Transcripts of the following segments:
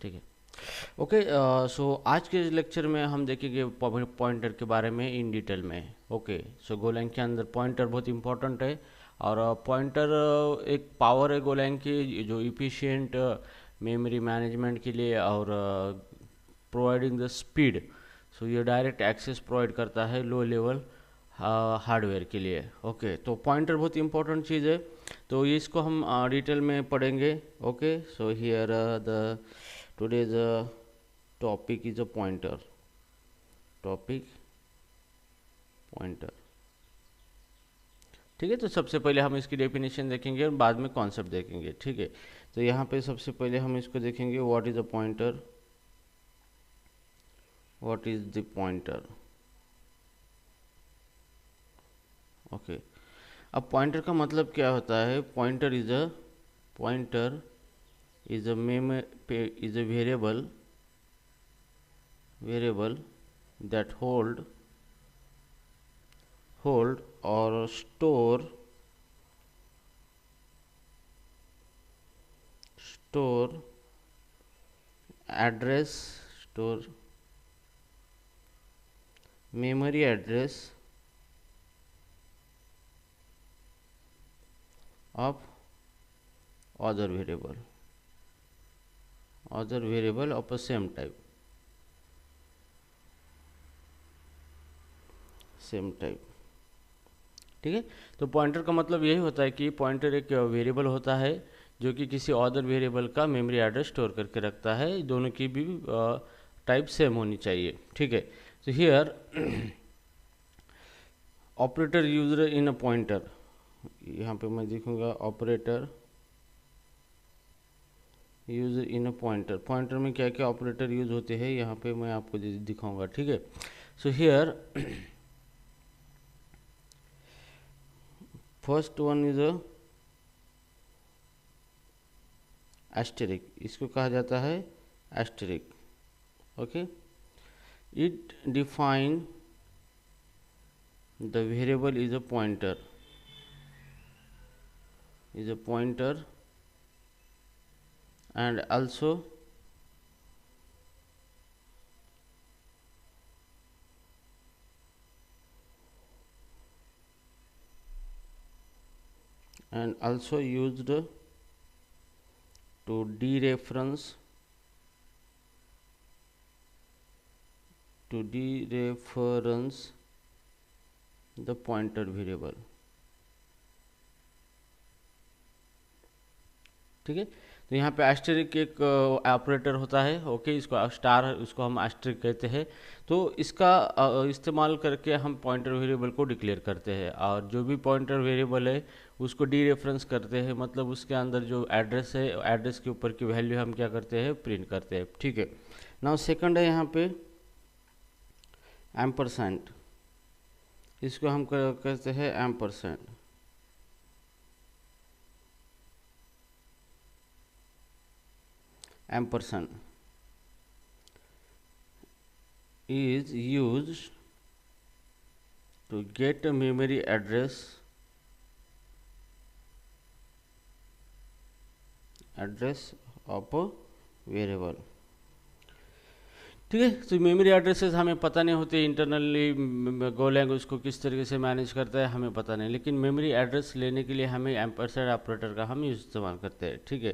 ठीक है। ओके, सो आज के लेक्चर में हम देखेंगे पॉइंटर के बारे में इन डिटेल में। ओके, सो गोलैंग के अंदर पॉइंटर बहुत इंपॉर्टेंट है और पॉइंटर एक पावर है गोलैंग की जो इफिशिएंट मेमोरी मैनेजमेंट के लिए और प्रोवाइडिंग द स्पीड। सो ये डायरेक्ट एक्सेस प्रोवाइड करता है लो लेवल हार्डवेयर के लिए। ओके, तो पॉइंटर बहुत इंपॉर्टेंट चीज़ है, तो ये इसको हम डिटेल में पढ़ेंगे। Okay, so here the today's topic is a topic pointer। ठीक है, तो सबसे पहले हम इसकी डेफिनेशन देखेंगे और बाद में कॉन्सेप्ट देखेंगे। ठीक है, तो यहाँ पे सबसे पहले हम इसको देखेंगे what is a pointer. What is the pointer. Okay, अब पॉइंटर का मतलब क्या होता है। Pointer is a variable that hold or store address store memory address of other variable of a same type। ठीक है, तो पॉइंटर का मतलब यही होता है कि पॉइंटर एक वेरिएबल होता है जो कि किसी अदर वेरिएबल का मेमोरी एड्रेस स्टोर करके रखता है। दोनों की भी टाइप सेम होनी चाहिए। ठीक है, तो here operator user in a pointer, यहाँ पे मैं देखूंगा operator user in a pointer में क्या क्या ऑपरेटर यूज होते हैं यहाँ पे मैं आपको दिखाऊंगा। ठीक है, so here first one is a asterisk, इसको कहा जाता है asterisk. Okay, it define the variable is a pointer and also used to dereference the pointer variable। ठीक है, तो यहाँ पे एस्टेरिक एक ऑपरेटर होता है। ओके, इसको स्टार, उसको हम एस्टेरिक कहते हैं। तो इसका इस्तेमाल करके हम पॉइंटर वेरिएबल को डिक्लेयर करते हैं और जो भी पॉइंटर वेरिएबल है उसको डी रेफरेंस करते हैं, मतलब उसके अंदर जो एड्रेस है एड्रेस के ऊपर की वैल्यू हम क्या करते हैं, प्रिंट करते हैं। ठीक है, नाउ सेकंड है यहाँ पे एम्परसेंट, इसको हम कहते हैं ampersand. Ampersand is used to get a memory address of a variable। ठीक है, तो मेमोरी एड्रेसेस हमें पता नहीं होते इंटरनली गोलैंग उसको किस तरीके से मैनेज करता है हमें पता नहीं, लेकिन मेमोरी एड्रेस लेने के लिए हमें एम्परसेंड ऑपरेटर का हम इस्तेमाल करते हैं। ठीक है,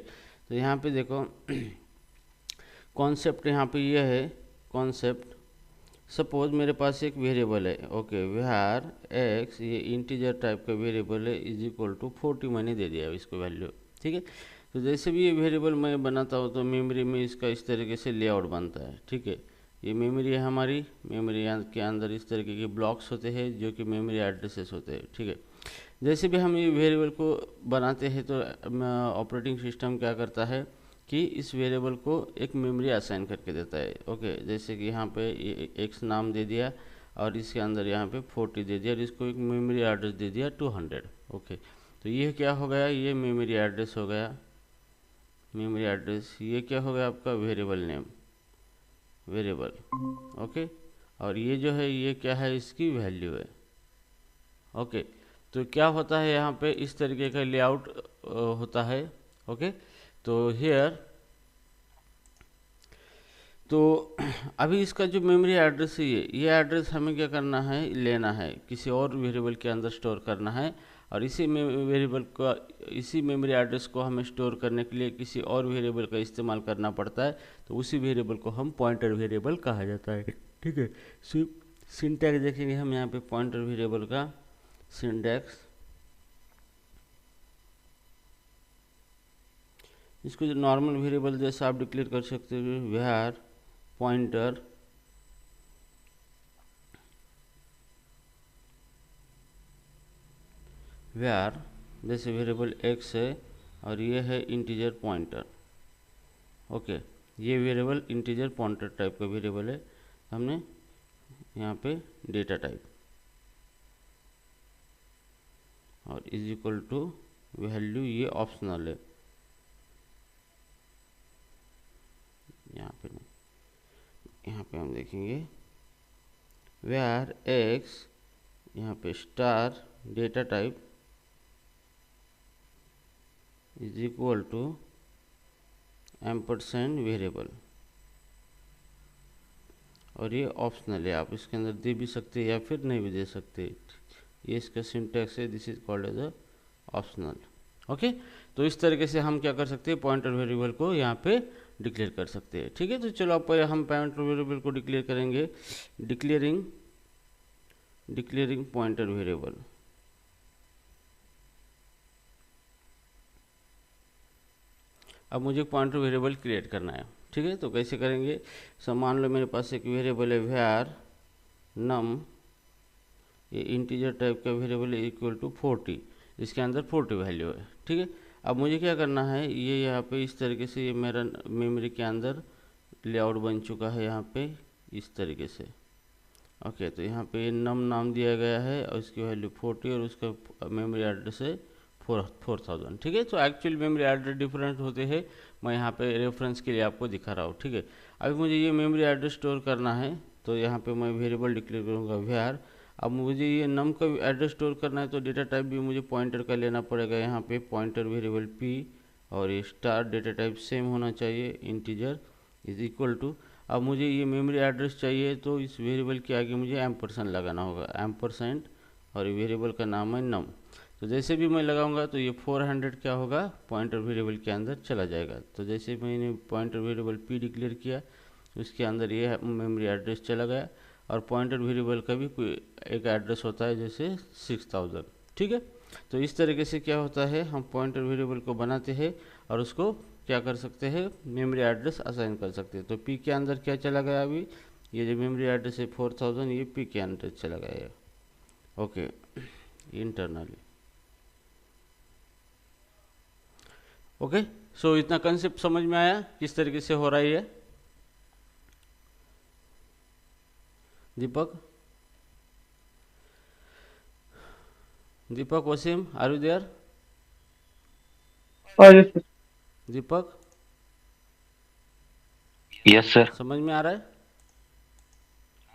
तो यहाँ पे देखो कॉन्सेप्ट यहाँ पे ये है कॉन्सेप्ट। सपोज मेरे पास एक वेरिएबल है, ओके, वेयर एक्स, ये इंटीजर टाइप का वेरिएबल है, इज इक्वल टू 40 मैंने दे दिया इसको वैल्यू। ठीक है, तो जैसे भी ये वेरिएबल मैं बनाता हूँ तो मेमोरी में इसका इस तरीके से लेआउट बनता है। ठीक है, ये मेमोरी है हमारी, मेमोरी के अंदर इस तरीके के ब्लॉक्स होते हैं जो कि मेमोरी एड्रेसेस होते हैं। ठीक है, जैसे भी हम ये वेरिएबल को बनाते हैं तो ऑपरेटिंग सिस्टम क्या करता है कि इस वेरिएबल को एक मेमोरी असाइन करके देता है। ओके, जैसे कि यहाँ पे एक्स नाम दे दिया और इसके अंदर यहाँ पे 40 दे दिया और इसको एक मेमोरी एड्रेस दे दिया 200। ओके, तो ये क्या हो गया, ये मेमोरी एड्रेस हो गया, मेमोरी एड्रेस। ये क्या हो गया आपका वेरिएबल नेम, वेरिएबल। ओके, और ये जो है ये क्या है, इसकी वैल्यू है। ओके, तो क्या होता है यहाँ पे इस तरीके का लेआउट होता है। ओके, तो हियर तो अभी इसका जो मेमोरी एड्रेस है ये एड्रेस हमें क्या करना है, लेना है, किसी और वेरिएबल के अंदर स्टोर करना है, और इसी वेरिएबल का, इसी मेमोरी एड्रेस को हमें स्टोर करने के लिए किसी और वेरिएबल का इस्तेमाल करना पड़ता है। तो उसी वेरिएबल को हम पॉइंटर वेरिएबल कहा जाता है। ठीक है, सिंटैक्स देखेंगे हम यहाँ पे पॉइंटर वेरिएबल का सिंटैक्स। इसको जो नॉर्मल वेरिएबल जैसा आप डिक्लेयर कर सकते हो, var पॉइंटर var जैसे वेरिएबल x है और ये है इंटीजर पॉइंटर। ओके, ये वेरिएबल इंटीजर पॉइंटर टाइप का वेरिएबल है, हमने यहाँ पे डेटा टाइप और इज इक्वल टू वैल्यू, ये ऑप्शनल है, यहाँ पे नहीं, यहाँ पे हम देखेंगे var x, यहाँ पे star data type is equal to ampersand variable, और ये ऑप्शनल है, आप इसके अंदर दे भी सकते हैं या फिर नहीं भी दे सकते। ये इसका सिंटैक्स है, this is called as a optional. Okay, तो इस तरीके से हम क्या कर सकते हैं, पॉइंटर वेरिएबल को यहाँ पे डिक्लेयर कर सकते हैं। ठीक है, तो चलो अब हम पॉइंटर वेरिएबल को डिक्लेयर करेंगे, डिक्लेयरिंग पॉइंटर वेरिएबल। अब मुझे पॉइंटर वेरिएबल क्रिएट करना है। ठीक है, तो कैसे करेंगे, सब मान लो मेरे पास एक वेरिएबल है var num, ये इंटीजर टाइप का वेरिएबल है, इक्वल टू 40, इसके अंदर 40 वैल्यू है। ठीक है, अब मुझे क्या करना है, ये यहाँ पे इस तरीके से, ये मेरा मेमोरी के अंदर लेआउट बन चुका है यहाँ पे इस तरीके से। ओके, तो यहाँ पे नम नाम दिया गया है और इसकी वैल्यू 40 और उसका मेमोरी एड्रेस है 4000। ठीक है, तो एक्चुअल मेमोरी एड्रेस डिफरेंट होते हैं, मैं यहाँ पे रेफरेंस के लिए आपको दिखा रहा हूँ। ठीक है, अभी मुझे ये मेमोरी एड्रेस स्टोर करना है, तो यहाँ पे मैं वेरिएबल डिक्लेयर करूँगा var। अब मुझे ये नम का एड्रेस स्टोर करना है, तो डेटा टाइप भी मुझे पॉइंटर का लेना पड़ेगा, यहाँ पे पॉइंटर वेरिएबल p, और ये स्टार डेटा टाइप सेम होना चाहिए, इंटीजर इज इक्वल टू। अब मुझे ये मेमोरी एड्रेस चाहिए, तो इस वेरिएबल के आगे मुझे एम्परसेंड लगाना होगा, एम्परसेंड, और ये वेरिएबल का नाम है नम। तो जैसे भी मैं लगाऊंगा तो ये 400 क्या होगा, पॉइंटर वेरिएबल के अंदर चला जाएगा। तो जैसे मैंने पॉइंटर वेरिएबल p डिक्लेयर किया, उसके अंदर ये मेमोरी एड्रेस चला गया, और पॉइंटर वेरिएबल का भी कोई एक एड्रेस होता है, जैसे 6000। ठीक है, तो इस तरीके से क्या होता है, हम पॉइंटर वेरिएबल को बनाते हैं और उसको क्या कर सकते हैं, मेमोरी एड्रेस असाइन कर सकते हैं। तो p के अंदर क्या चला गया, अभी ये जो मेमोरी एड्रेस है 4000, ये p के अंदर चला गया है। Okay, internally. ओके, सो इतना कंसेप्ट समझ में आया किस तरीके से हो रहा है ये। Deepak Wasim, are you there? yes, sir. Deepak, yes sir. समझ में आ रहा है?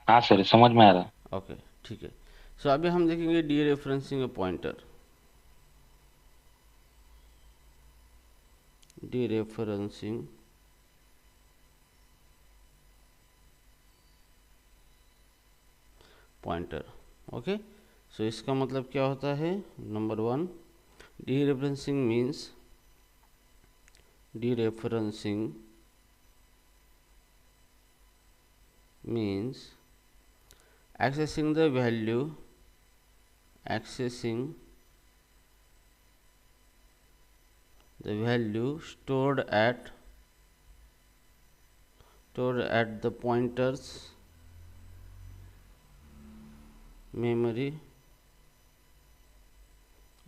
हाँ सर, समझ में आ रहा है। ओके, ठीक है। सो अभी हम देखेंगे dereferencing pointer, dereferencing pointer. Okay, so इसका मतलब क्या होता है, number 1, dereferencing means, dereferencing means accessing the value, accessing the value stored at the pointer's memory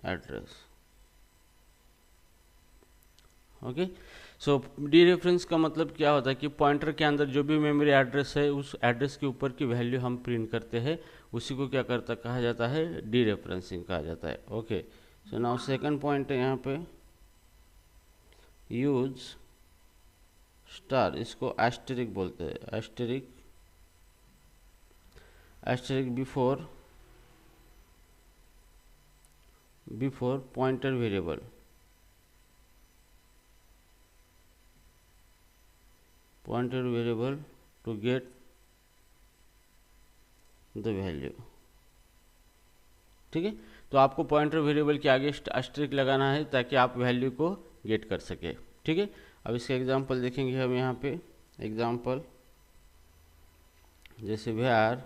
address। Okay, so dereference का मतलब क्या होता है कि पॉइंटर के अंदर जो भी मेमोरी एड्रेस है, उस एड्रेस के ऊपर की वैल्यू हम प्रिंट करते हैं, उसी को क्या करता कहा जाता है, डीरेफरेंसिंग कहा जाता है। Okay, so now second point है यहाँ पे, यूज स्टार, इसको एस्टेरिक बोलते हैं, asterisk before pointer variable, pointer variable to get the value. ठीक है, तो आपको पॉइंटर वेरिएबल के आगे अस्ट्रिक लगाना है ताकि आप वैल्यू को गेट कर सके। ठीक है, अब इसका एग्जांपल देखेंगे हम यहाँ पे। एग्जांपल जैसे var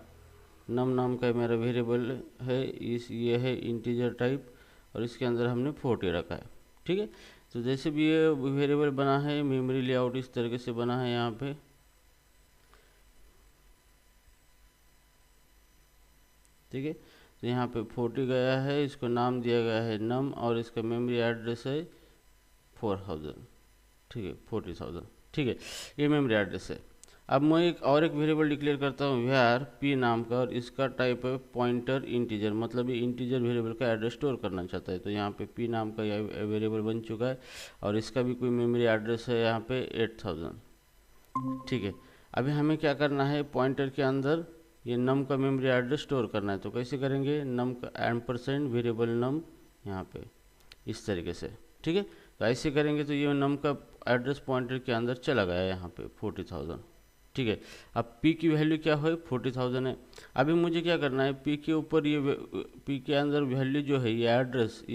नम नाम का मेरा वेरिएबल है, ये है इंटीजर टाइप और इसके अंदर हमने 40 रखा है। ठीक है, तो जैसे भी ये वेरिएबल बना है, मेमोरी लेआउट इस तरीके से बना है यहाँ पे। ठीक है, तो यहाँ पे 40 गया है, इसको नाम दिया गया है नम और इसका मेमोरी एड्रेस है 4000। ठीक है, 40,000। ठीक है, ये मेमोरी एड्रेस है। अब मैं एक वेरिएबल डिक्लेयर करता हूँ var p नाम का, और इसका टाइप है पॉइंटर इंटीजर, मतलब ये इंटीजर वेरिएबल का एड्रेस स्टोर करना चाहता है। तो यहाँ पे p नाम का यह वेरिएबल बन चुका है और इसका भी कोई मेमोरी एड्रेस है यहाँ पे 8000। ठीक है, अभी हमें क्या करना है, पॉइंटर के अंदर ये नम का मेमोरी एड्रेस स्टोर करना है। तो कैसे करेंगे, नम का एम्परसेंड वेरिएबल नम यहाँ पे इस तरीके से। ठीक है, तो ऐसे करेंगे तो ये नम का एड्रेस पॉइंटर के अंदर चला गया है यहाँ पे 40,000। ठीक है, अब p की वैल्यू क्या है, 40,000 है। अभी मुझे क्या करना है, p के ऊपर ये p के अंदर वैल्यू जो है, ये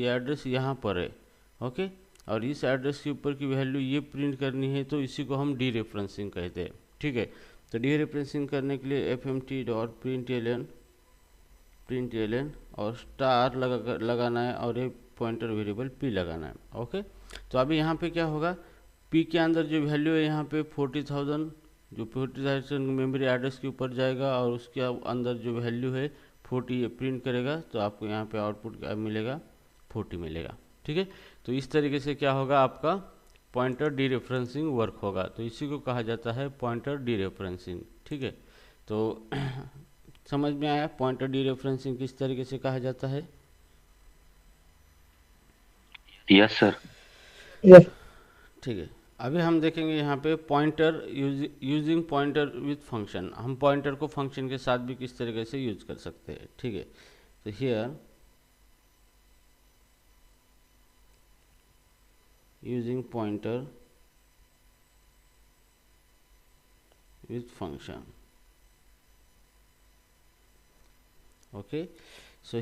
एड्रेस यहाँ पर है। ओके, और इस एड्रेस के ऊपर की वैल्यू ये प्रिंट करनी है, तो इसी को हम डी रेफरेंसिंग कहते हैं। ठीक है, तो डी रेफरेंसिंग करने के लिए fmt.println और स्टार लगाना है और ये पॉइंटर वेरिएबल p लगाना है। ओके, तो अभी यहाँ पे क्या होगा, p के अंदर जो वैल्यू है यहाँ पे 40,000, जो 40,000 मेमोरी एड्रेस के ऊपर जाएगा और उसके अंदर जो वैल्यू है 40 ये प्रिंट करेगा, तो आपको यहाँ पे आउटपुट क्या मिलेगा, 40 मिलेगा। ठीक है, तो इस तरीके से क्या होगा, आपका पॉइंटर डी रेफरेंसिंग वर्क होगा। तो इसी को कहा जाता है पॉइंटर डी रेफरेंसिंग। ठीक है, तो समझ में आया पॉइंटर डी रेफरेंसिंग किस तरीके से कहा जाता है? Yes sir. ठीक है, अभी हम देखेंगे यहाँ पे pointer using pointer with function. हम पॉइंटर को फंक्शन के साथ भी किस तरीके से यूज कर सकते हैं। ठीक है, तो here using pointer with function. Okay, so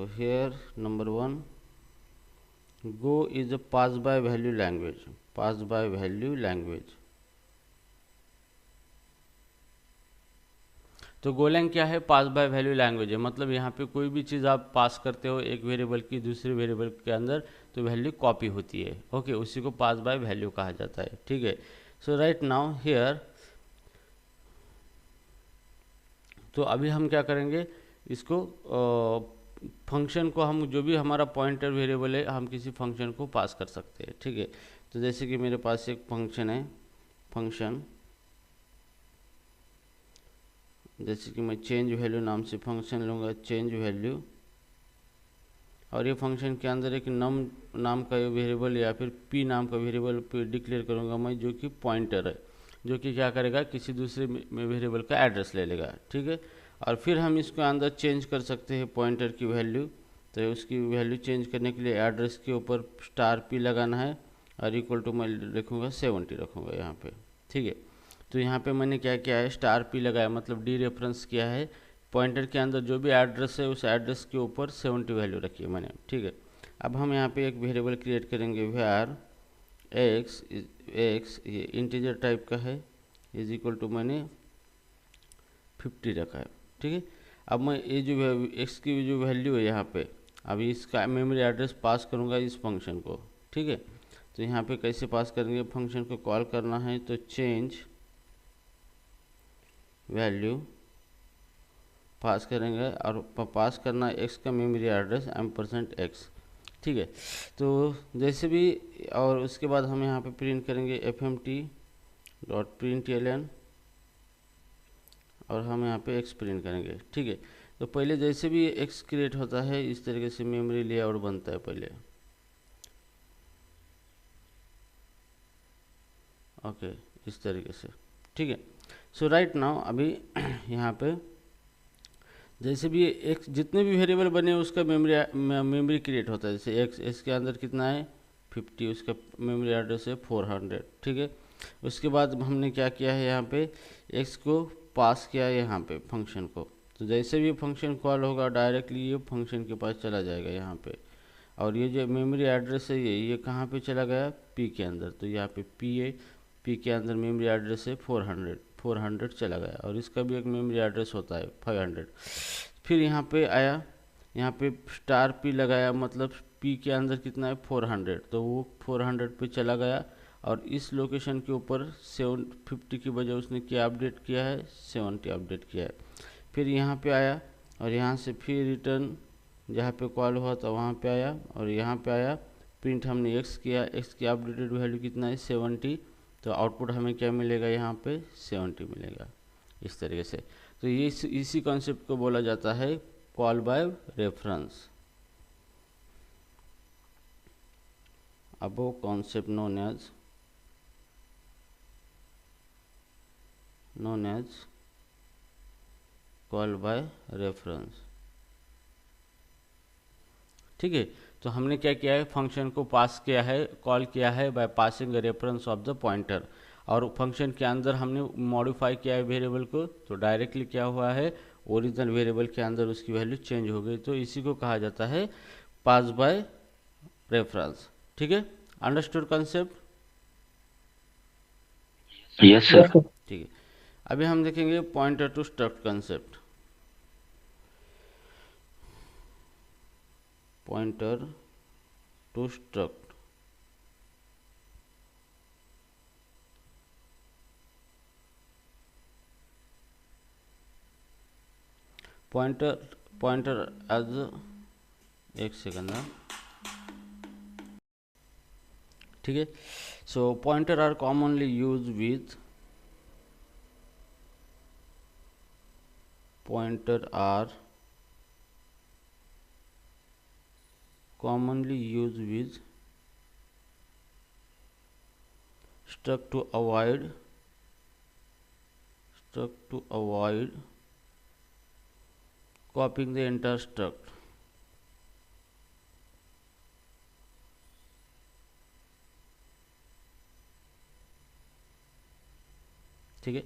here number 1, go is a pass by value language। तो गोलैंग क्या है, पास बाय वैल्यू लैंग्वेज है। मतलब यहाँ पे कोई भी चीज़ आप पास करते हो एक वेरिएबल की दूसरे वेरिएबल के अंदर, तो वैल्यू कॉपी होती है। ओके, उसी को पास बाय वैल्यू कहा जाता है। ठीक है, सो राइट नाउ हियर, तो अभी हम क्या करेंगे, इसको फंक्शन को, हम जो भी हमारा पॉइंटर वेरिएबल है, हम किसी फंक्शन को पास कर सकते हैं। ठीक है, तो जैसे कि मेरे पास एक फंक्शन है, जैसे कि मैं चेंज वैल्यू नाम से फंक्शन लूँगा, चेंज वैल्यू, और ये फंक्शन के अंदर एक नम नाम का वेरिएबल या फिर p नाम का वेरिएबल डिक्लेयर करूँगा मैं, जो कि पॉइंटर है, जो कि क्या करेगा, किसी दूसरे वेरिएबल का एड्रेस ले लेगा। ठीक है, और फिर हम इसको अंदर चेंज कर सकते हैं पॉइंटर की वैल्यू। तो उसकी वैल्यू चेंज करने के लिए एड्रेस के ऊपर स्टार p लगाना है और इक्वल टू मैं रखूँगा 70 रखूँगा यहाँ पे। ठीक है, तो यहाँ पे मैंने क्या किया है, स्टार p लगाया, मतलब डी रेफरेंस किया है, पॉइंटर के अंदर जो भी एड्रेस है उस एड्रेस के ऊपर 70 वैल्यू रखी है मैंने। ठीक है, अब हम यहाँ पे एक वेरिएबल क्रिएट करेंगे, var x ये इंटीजर टाइप का है, इज इक्वल टू मैंने 50 रखा है। ठीक है, अब मैं ये जो x की जो वैल्यू है यहाँ पे, अभी इसका मेमोरी एड्रेस पास करूँगा इस फंक्शन को। ठीक है, तो यहाँ पे कैसे पास करेंगे, फंक्शन को कॉल करना है, तो चेंज वैल्यू पास करेंगे और पास करना है x का मेमोरी एड्रेस %x। ठीक है, तो जैसे भी, और उसके बाद हम यहाँ पे प्रिंट करेंगे fmt.println और हम यहाँ पे x प्रिंट करेंगे। ठीक है, तो पहले जैसे भी x क्रिएट होता है इस तरीके से मेमोरी लेआउट बनता है पहले। ओके, इस तरीके से। ठीक है, सो राइट नाउ अभी यहाँ पे जैसे भी एक जितने भी वेरिएबल बने उसका मेमोरी क्रिएट होता है। जैसे x के अंदर कितना है 50 उसका मेमोरी एड्रेस है 400, ठीक है। उसके बाद हमने क्या किया है, यहाँ पे x को पास किया है यहाँ पे फंक्शन को, तो जैसे भी फंक्शन कॉल होगा डायरेक्टली ये फंक्शन के पास चला जाएगा यहाँ पे। और ये जो मेमोरी एड्रेस है ये कहाँ पे चला गया, p के अंदर, तो यहाँ पे p है, p के अंदर मेमोरी एड्रेस है 400 चला गया, और इसका भी एक मेमोरी एड्रेस होता है 500। फिर यहाँ पे आया, यहाँ पे स्टार p लगाया, मतलब p के अंदर कितना है 400, तो वो 400 पे चला गया, और इस लोकेशन के ऊपर 750 की बजाय उसने क्या अपडेट किया है, 70 अपडेट किया है। फिर यहाँ पे आया, और यहाँ से फिर रिटर्न जहाँ पे कॉल हुआ था वहाँ पे आया, और यहाँ पे आया प्रिंट हमने x किया, x की अपडेटेड वैल्यू कितना है 70, तो आउटपुट हमें क्या मिलेगा, यहाँ पे 70 मिलेगा इस तरीके से। तो ये इसी कॉन्सेप्ट को बोला जाता है call by reference. above concept known as call bye reference, ठीक है। तो हमने क्या किया है, फंक्शन को पास किया है, कॉल किया है by passing reference of the pointer, और फंक्शन के अंदर हमने मॉडिफाई किया है वेरिएबल को, तो डायरेक्टली क्या हुआ है, ओरिजिनल वेरिएबल के अंदर उसकी वैल्यू चेंज हो गई, तो इसी को कहा जाता है पास बाय रेफरेंस, ठीक है। Understood concept? Yes sir. ठीक है। अभी हम देखेंगे pointer to struct concept. Pointer to struct, pointer as, एक सेकंड ना, ठीक है। So pointer are commonly use with, pointer are commonly used with struct to avoid copying the entire struct, ठीक है।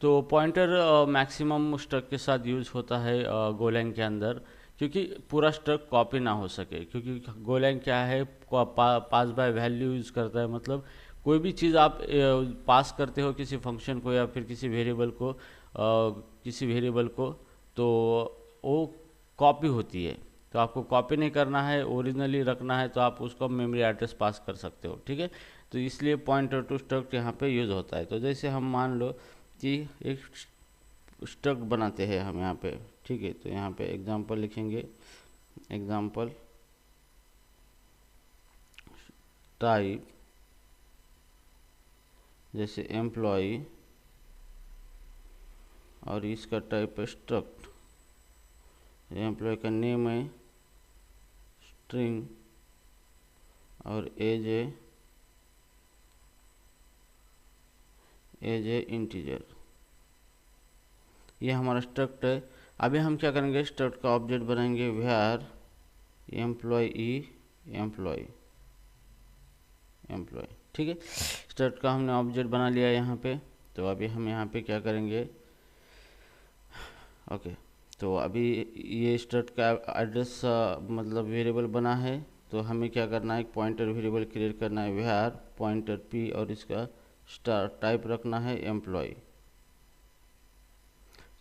तो पॉइंटर मैक्सिमम स्ट्रक्ट के साथ use होता है गोलैंग के अंदर, क्योंकि पूरा स्ट्रक्ट कॉपी ना हो सके, क्योंकि गोलैंग क्या है, पास बाय वैल्यू यूज़ करता है, मतलब कोई भी चीज़ आप पास करते हो किसी फंक्शन को या फिर किसी वेरिएबल को, तो वो कॉपी होती है, तो आपको कॉपी नहीं करना है, ओरिजिनली रखना है, तो आप उसको मेमोरी एड्रेस पास कर सकते हो, ठीक है। तो इसलिए पॉइंटर टू स्ट्रक्ट यहाँ पे यूज़ होता है। तो जैसे हम मान लो कि एक स्ट्रक्ट बनाते हैं हम यहाँ पे, ठीक है। तो यहाँ पे एग्जांपल लिखेंगे, एग्जांपल टाइप, जैसे एम्प्लॉय, और इसका टाइप है स्ट्रक्ट, एम्प्लॉय का नेम है स्ट्रिंग, और एज ए इंटीजर, ये हमारा स्ट्रक्ट है। अभी हम क्या करेंगे, स्ट्रक्ट का ऑब्जेक्ट बनाएंगे वेयर एम्प्लॉय, ठीक है। स्ट्रक्ट का हमने ऑब्जेक्ट बना लिया यहाँ पे। तो अभी हम यहाँ पे क्या करेंगे, ओके। तो अभी ये स्ट्रक्ट का एड्रेस मतलब वेरिएबल बना है, तो हमें क्या करना है, एक पॉइंटर वेरिएबल क्रिएट करना है वेयर पॉइंटर पी, और इसका स्टार टाइप रखना है एम्प्लॉय।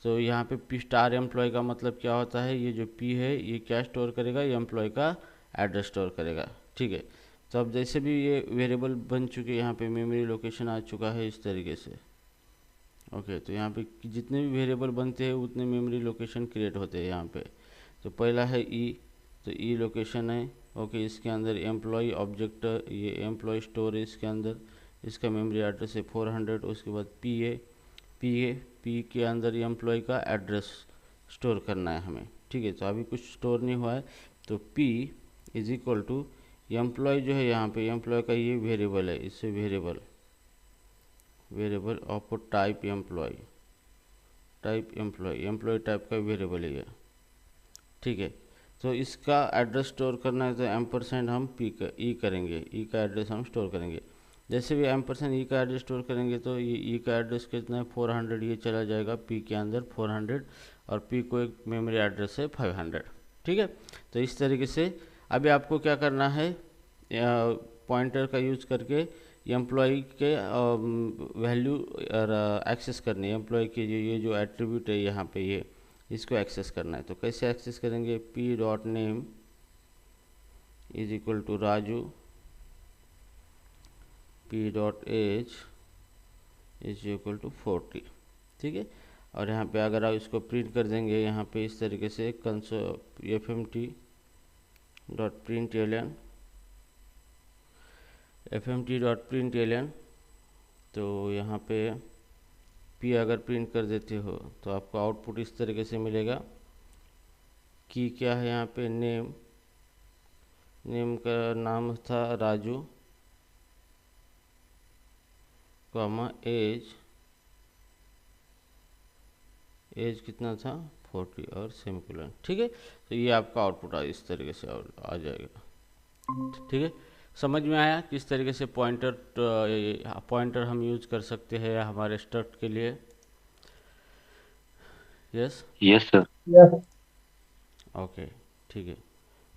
तो यहाँ पे पी स्टार एम्प्लॉय का मतलब क्या होता है, ये जो पी है ये क्या स्टोर करेगा, ये एम्प्लॉय का एड्रेस स्टोर करेगा, ठीक है। तो अब जैसे भी ये वेरिएबल बन चुके, यहाँ पे मेमोरी लोकेशन आ चुका है इस तरीके से, ओके। तो यहाँ पे जितने भी वेरिएबल बनते हैं उतने मेमोरी लोकेशन क्रिएट होते हैं यहाँ पे। तो पहला है ई, तो ई लोकेशन है, ओके। इसके अंदर एम्प्लॉय ऑब्जेक्ट, ये एम्प्लॉय स्टोर है, इसके अंदर इसका मेमोरी एड्रेस है 400। उसके बाद पी के अंदर एम्प्लॉय का एड्रेस स्टोर करना है हमें, ठीक है। तो अभी कुछ स्टोर नहीं हुआ है, तो P is equal to employee जो है यहाँ पे, एम्प्लॉय का ये वेरिएबल है, इससे variable of type employee type का वेरिएबल है ये, ठीक है। तो इसका एड्रेस स्टोर करना है तो एम्परसेंड हम ई करेंगे, ई का एड्रेस हम स्टोर करेंगे। जैसे भी एम्परसेंड ई का एड्रेस स्टोर करेंगे तो ये ई का एड्रेस कितना है 400, ये चला जाएगा पी के अंदर 400, और पी को एक मेमोरी एड्रेस है 500। ठीक है, तो इस तरीके से अभी आपको क्या करना है, पॉइंटर का यूज़ करके एम्प्लॉय के वैल्यू एक्सेस करनी है। एम्प्लॉय के ये जो एट्रीब्यूट है यहाँ पे ये इसको एक्सेस करना है। तो कैसे एक्सेस करेंगे, P dot name is equal to Raju, P dot age is equal to 40। ठीक है, और यहाँ पे अगर आप इसको प्रिंट कर देंगे यहाँ पे इस तरीके से console fmt dot print L N, fmt dot print L N, तो यहाँ पे पी अगर प्रिंट कर देते हो तो आपको आउटपुट इस तरीके से मिलेगा। की क्या है यहाँ पे, नेम, नेम का नाम था राजू, कॉमा एज, एज कितना था 40 और सेमीकोलन। ठीक है, तो ये आपका आउटपुट इस तरीके से आ जाएगा। ठीक है, समझ में आया किस तरीके से पॉइंटर हम यूज कर सकते हैं हमारे स्ट्रक्ट के लिए। Yes yes sir. ओके, ठीक है,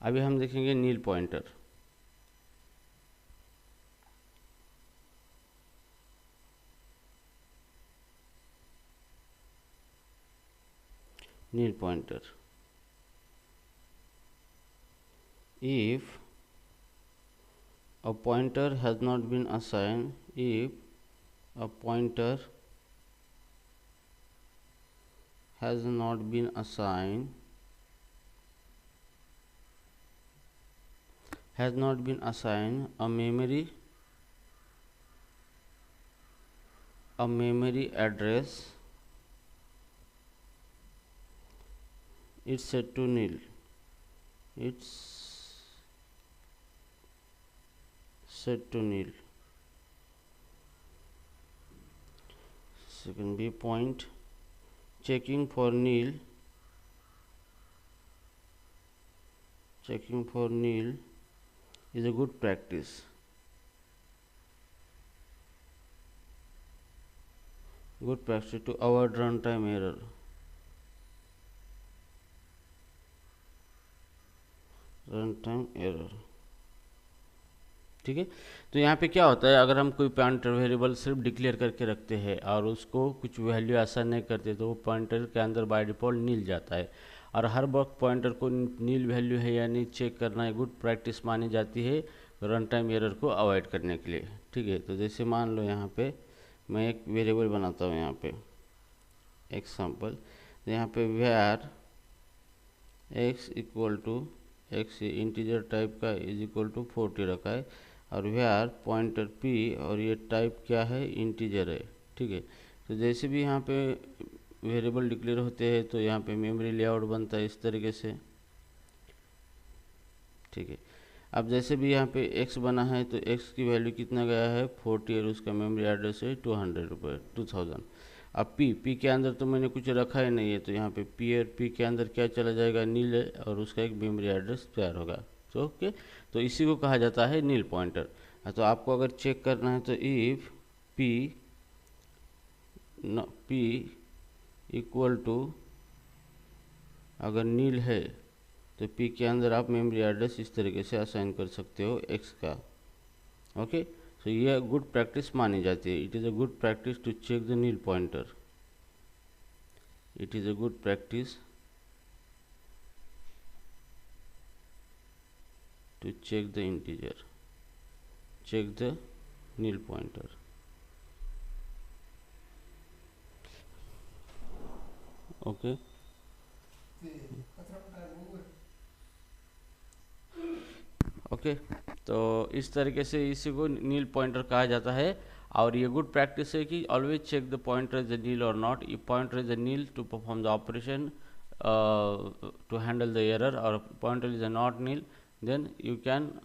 अभी हम देखेंगे null pointer. Null pointer, if a pointer has not been assigned, if a pointer has not been assigned, a memory address, it's set to nil, it's set to nil. Second B point, checking for nil, checking for nil is a good practice. Good practice to avoid runtime error. Runtime error. ठीक है, तो यहाँ पे क्या होता है, अगर हम कोई पॉइंटर वेरिएबल सिर्फ डिक्लेयर करके रखते हैं और उसको कुछ वैल्यू असाइन नहीं करते तो वो पॉइंटर के अंदर बाय डिफ़ॉल्ट नील जाता है। और हर वक्त पॉइंटर को नील वैल्यू है या नहीं चेक करना एक गुड प्रैक्टिस मानी जाती है रन टाइम एरर को अवॉइड करने के लिए। ठीक है, तो जैसे मान लो यहाँ पे मैं एक वेरिएबल बनाता हूँ, यहाँ पे एग्जाम्पल, तो यहाँ पे var x equal to X integer type का इज इक्वल टू 40 रखा है, और var पॉइंटर p और ये टाइप क्या है इंटीजर है। ठीक है, तो जैसे भी यहाँ पे वेरिएबल डिक्लेयर होते हैं तो यहाँ पे मेमोरी लेआउट बनता है इस तरीके से। ठीक है, अब जैसे भी यहाँ पे x बना है तो x की वैल्यू कितना गया है 40 और उसका मेमोरी एड्रेस है 200 रुपये 2000। अब p के अंदर तो मैंने कुछ रखा ही नहीं है, तो यहाँ पे p और p के अंदर क्या चला जाएगा, नील है, और उसका एक मेमोरी एड्रेस तैयार होगा। तो ओके, तो इसी को कहा जाता है नील पॉइंटर। तो आपको अगर चेक करना है तो इफ p इक्वल टू अगर नील है तो p के अंदर आप मेमोरी एड्रेस इस तरीके से असाइन कर सकते हो x का। ओके, so ये गुड प्रैक्टिस मानी जाती है। It is a good practice to check the nil pointer, it is a good practice to check the integer, check the nil pointer. Okay, okay, तो इस तरीके से इसी को नील पॉइंटर कहा जाता है। और ये गुड प्रैक्टिस है कि always check the pointer is a null or not. If pointer is a null to perform the operation to handle the error, और pointer is a not null then you can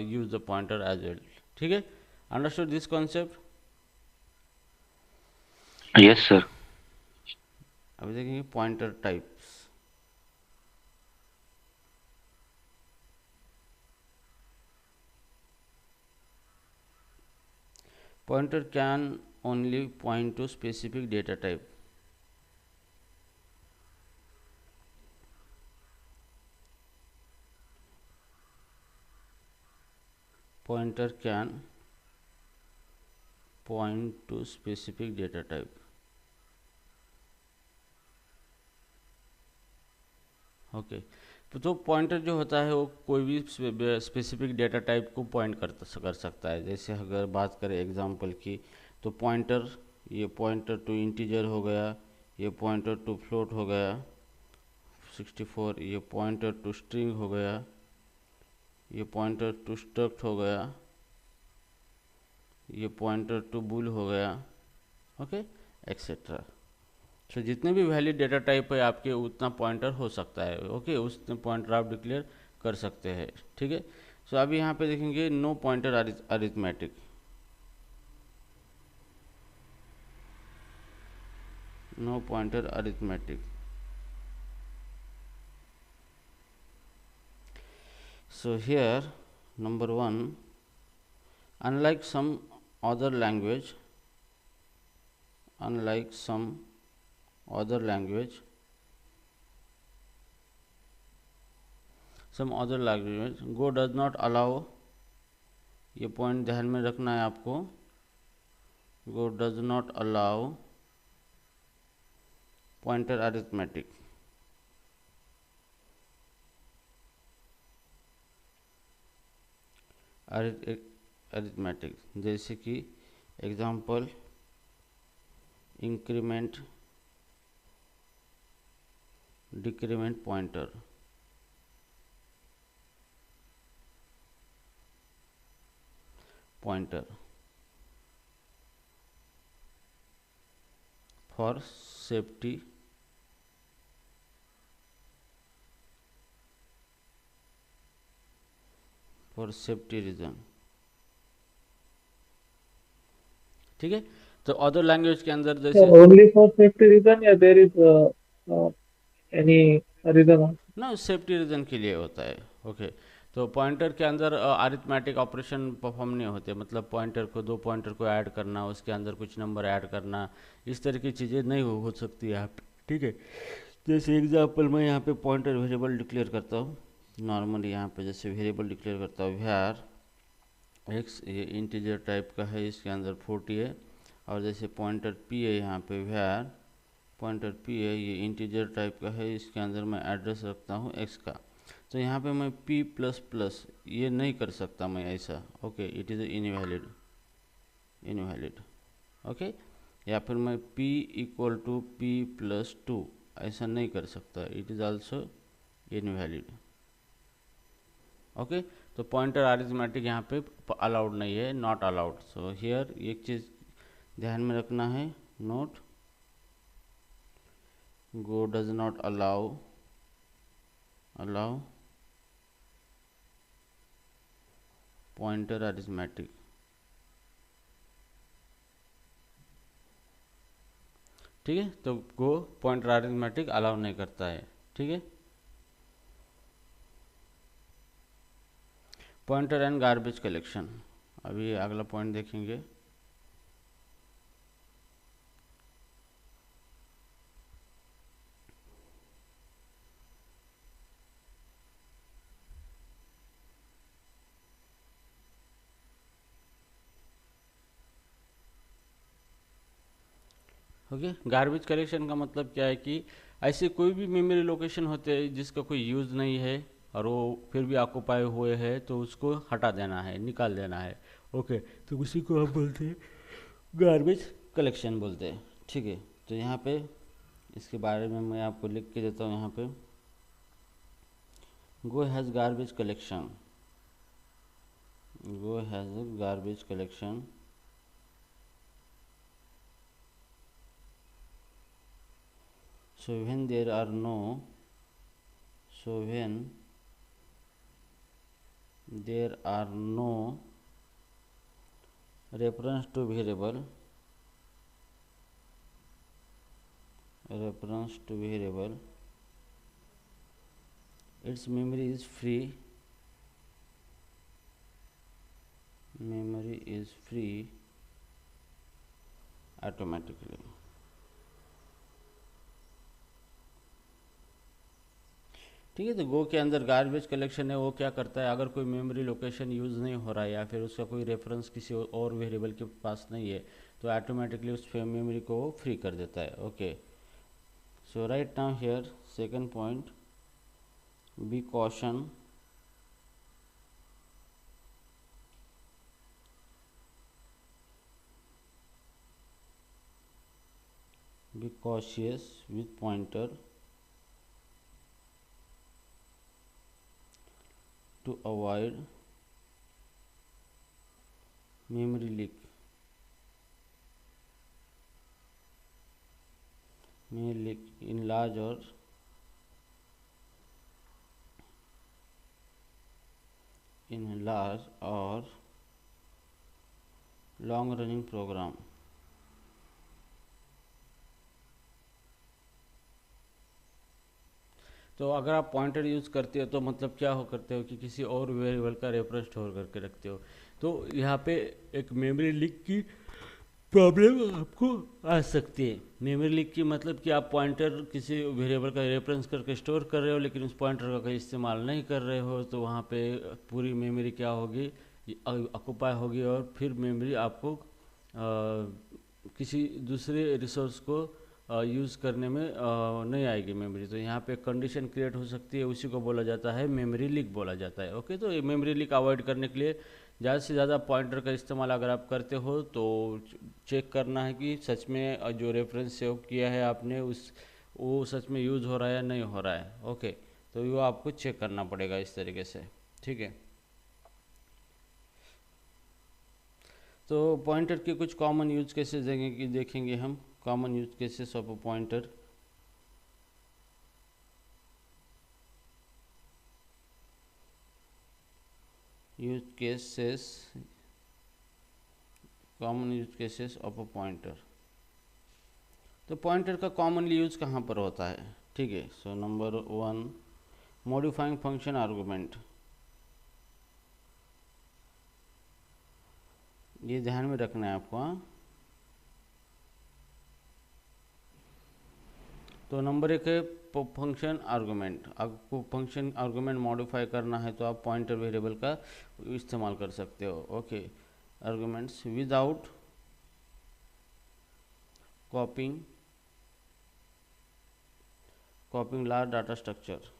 use the pointer as well. ठीक है, understood this concept? Yes sir. अभी देखेंगे pointer types. pointer can only point to specific data type. Pointer can point to specific data type. Okay तो pointer जो होता है वो कोई भी स्पेसिफिक डेटा टाइप को पॉइंट कर सकता है। जैसे अगर बात करें एग्जांपल की, तो पॉइंटर, ये पॉइंटर टू इंटीजर हो गया, ये पॉइंटर टू फ्लोट हो गया 64, ये पॉइंटर टू स्ट्रिंग हो गया, ये पॉइंटर टू स्ट्रक्ट हो गया, ये पॉइंटर टू बुल हो गया, ओके एक्सेट्रा। तो जितने भी वैलिड डेटा टाइप है आपके उतना पॉइंटर हो सकता है, ओके उतने पॉइंटर आप डिक्लेयर कर सकते हैं, ठीक है। सो अभी यहाँ पे देखेंगे no pointer arithmetic, no pointer arithmetic. So here number one, unlike some other language, Go does not allow, ये पॉइंट ध्यान में रखना है आपको, Go does not allow pointer arithmetic. Arithmetic जैसे कि example increment, decrement pointer, for safety, reason, ठीक है। तो अदर लैंग्वेज के अंदर जैसे ओनली फॉर सेफ्टी रीजन या देयर इज एनी रीजन? ना, सेफ्टी रीजन के लिए होता है, ओके। तो पॉइंटर के अंदर अरिथमेटिक ऑपरेशन परफॉर्म नहीं होते, मतलब पॉइंटर को, दो पॉइंटर को ऐड करना, उसके अंदर कुछ नंबर ऐड करना, इस तरह की चीज़ें नहीं हो सकती है आप, ठीक है। जैसे एग्जांपल मैं यहाँ पे पॉइंटर वेरिएबल डिक्लेयर करता हूँ, नॉर्मली यहाँ पे जैसे वेरिएबल डिक्लेयर करता हूँ var x, ये इंटीजर टाइप का है, इसके अंदर 40 है, और जैसे पॉइंटर p है यहाँ पे var पॉइंटर p है, ये इंटीजर टाइप का है, इसके अंदर मैं एड्रेस रखता हूँ x का। तो यहाँ पे मैं p प्लस प्लस ये नहीं कर सकता मैं ऐसा, okay it is invalid, okay. या फिर मैं p equal to p plus 2 ऐसा नहीं कर सकता, it is also invalid, okay. तो पॉइंटर अरिथमेटिक यहाँ पे अलाउड नहीं है, नॉट अलाउड। सो हियर एक चीज़ ध्यान में रखना है, note Go does not allow pointer arithmetic, ठीक है। तो Go पॉइंटर अरिथमेटिक अलाउ नहीं करता है, ठीक है। पॉइंटर एंड गार्बेज कलेक्शन, अभी अगला पॉइंट देखेंगे। ओके, गार्बेज कलेक्शन का मतलब क्या है कि ऐसे कोई भी मेमोरी लोकेशन होते हैं जिसका कोई यूज़ नहीं है और वो फिर भी ऑक्यूपाई हुए हैं, तो उसको हटा देना है, निकाल देना है, ओके। तो उसी को हम बोलते हैं गार्बेज कलेक्शन बोलते हैं, ठीक है। तो यहाँ पे इसके बारे में मैं आपको लिख के देता हूँ, यहाँ पे Go has garbage collection, Go has a garbage collection so when there are no reference to variable, its memory is free, automatically. ठीक है, तो गो के अंदर गार्बेज कलेक्शन है, वो क्या करता है, अगर कोई मेमोरी लोकेशन यूज़ नहीं हो रहा है या फिर उसका कोई रेफरेंस किसी और वेरिएबल के पास नहीं है, तो ऑटोमेटिकली उस मेमोरी को वो फ्री कर देता है। Okay, so right now here second point, be caution be cautious with pointer to avoid memory leak in large or long running program। तो अगर आप पॉइंटर यूज़ करते हो तो मतलब क्या हो करते हो कि किसी और वेरिएबल का रेफरेंस स्टोर करके रखते हो, तो यहाँ पे एक मेमोरी लीक की प्रॉब्लम आपको आ सकती है। मेमोरी लीक की मतलब कि आप पॉइंटर किसी वेरिएबल का रेफरेंस करके स्टोर कर रहे हो लेकिन उस पॉइंटर का कोई इस्तेमाल नहीं कर रहे हो, तो वहाँ पे पूरी मेमोरी क्या होगी, ऑक्यूपाई होगी और फिर मेमोरी आपको किसी दूसरे रिसोर्स को यूज़ करने में नहीं आएगी मेमोरी। तो यहाँ पे कंडीशन क्रिएट हो सकती है, उसी को बोला जाता है मेमोरी लीक बोला जाता है। ओके, तो ये मेमोरी लीक अवॉइड करने के लिए ज़्यादा से ज़्यादा पॉइंटर का इस्तेमाल अगर आप करते हो तो चेक करना है कि सच में जो रेफरेंस सेव किया है आपने वो सच में यूज़ हो रहा है या नहीं हो रहा है। ओके, तो वो आपको चेक करना पड़ेगा इस तरीके से। ठीक है, तो पॉइंटर के कुछ कॉमन यूज केसेस देखेंगे हम। Common use cases of a pointer. Use cases, common use cases of a pointer. तो पॉइंटर का कॉमनली यूज कहाँ पर होता है? ठीक है, so number 1, modifying function argument. ये ध्यान में रखना है आपको। हाँ, तो नंबर 1 है फंक्शन आर्गुमेंट। आपको फंक्शन आर्गुमेंट मॉडिफाई करना है तो आप पॉइंटर वेरिएबल का इस्तेमाल कर सकते हो। Okay, arguments without कॉपिंग large data structure.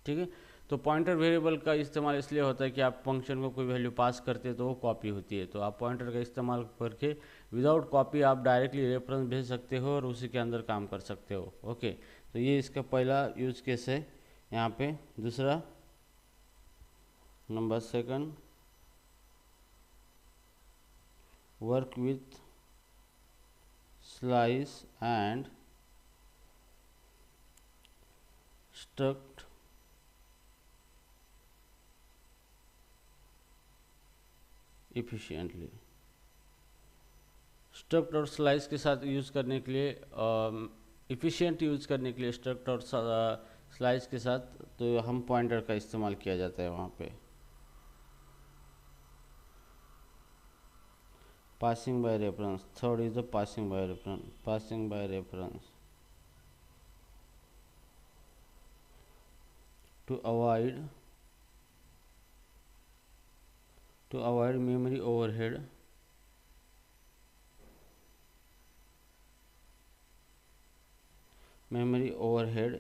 ठीक है, तो पॉइंटर वेरिएबल का इस्तेमाल इसलिए होता है कि आप फंक्शन को कोई वैल्यू पास करते हैं तो वो कॉपी होती है, तो आप पॉइंटर का इस्तेमाल करके विदाउट कॉपी आप डायरेक्टली रेफरेंस भेज सकते हो और उसी के अंदर काम कर सकते हो। ओके, तो ये इसका पहला यूज केस है यहाँ पे। दूसरा, number 2, work with slice and struct efficiently. Struct और स्लाइस के साथ यूज़ करने के लिए, इफ़िशिएंट यूज़ करने के लिए स्ट्रक्ट और स्लाइस के साथ तो हम पॉइंटर का इस्तेमाल किया जाता है वहाँ पे। Passing by reference, third is the passing by reference to avoid memory overhead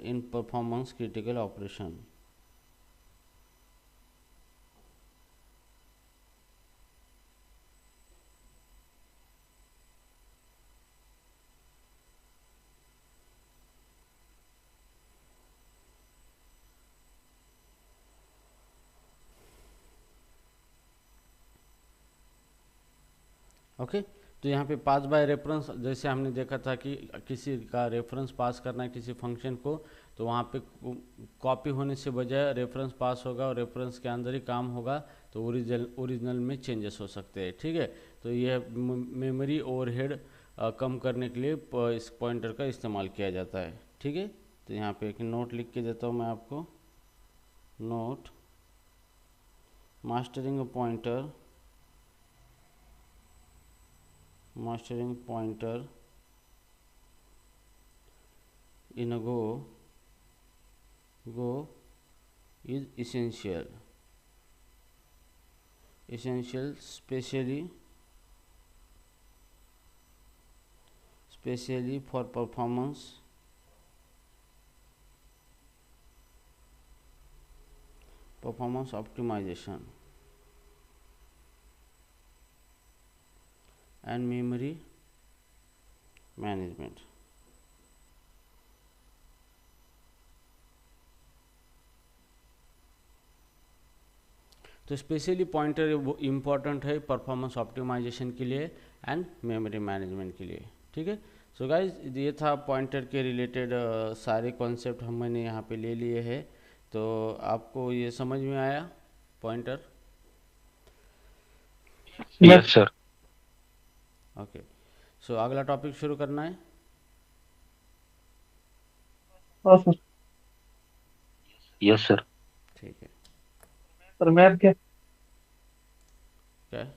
in performance critical operation। Okay, तो यहाँ पे पास बाय रेफरेंस, जैसे हमने देखा था कि किसी का रेफरेंस पास करना है किसी फंक्शन को, तो वहाँ पे कॉपी होने से बजाय रेफरेंस पास होगा और रेफरेंस के अंदर ही काम होगा, तो ओरिजिनल में चेंजेस हो सकते हैं। ठीक है, तो यह मेमोरी ओवरहेड कम करने के लिए इस पॉइंटर का इस्तेमाल किया जाता है। ठीक है, तो यहाँ पे एक नोट लिख के देता हूँ मैं आपको। Note, mastering a pointer in a Go is essential, especially for performance optimization and memory management. तो स्पेशली पॉइंटर इम्पॉर्टेंट है परफॉर्मेंस ऑप्टिमाइजेशन के लिए एंड मेमोरी मैनेजमेंट के लिए, ठीक है। सो गाइज ये था पॉइंटर के रिलेटेड सारे कॉन्सेप्ट हमने यहाँ पे ले लिए हैं। तो आपको ये समझ में आया पॉइंटर? Yes sir. ओके, सो अगला टॉपिक शुरू करना है। हाँ सर। Yes sir. ठीक है। सर मैथ क्या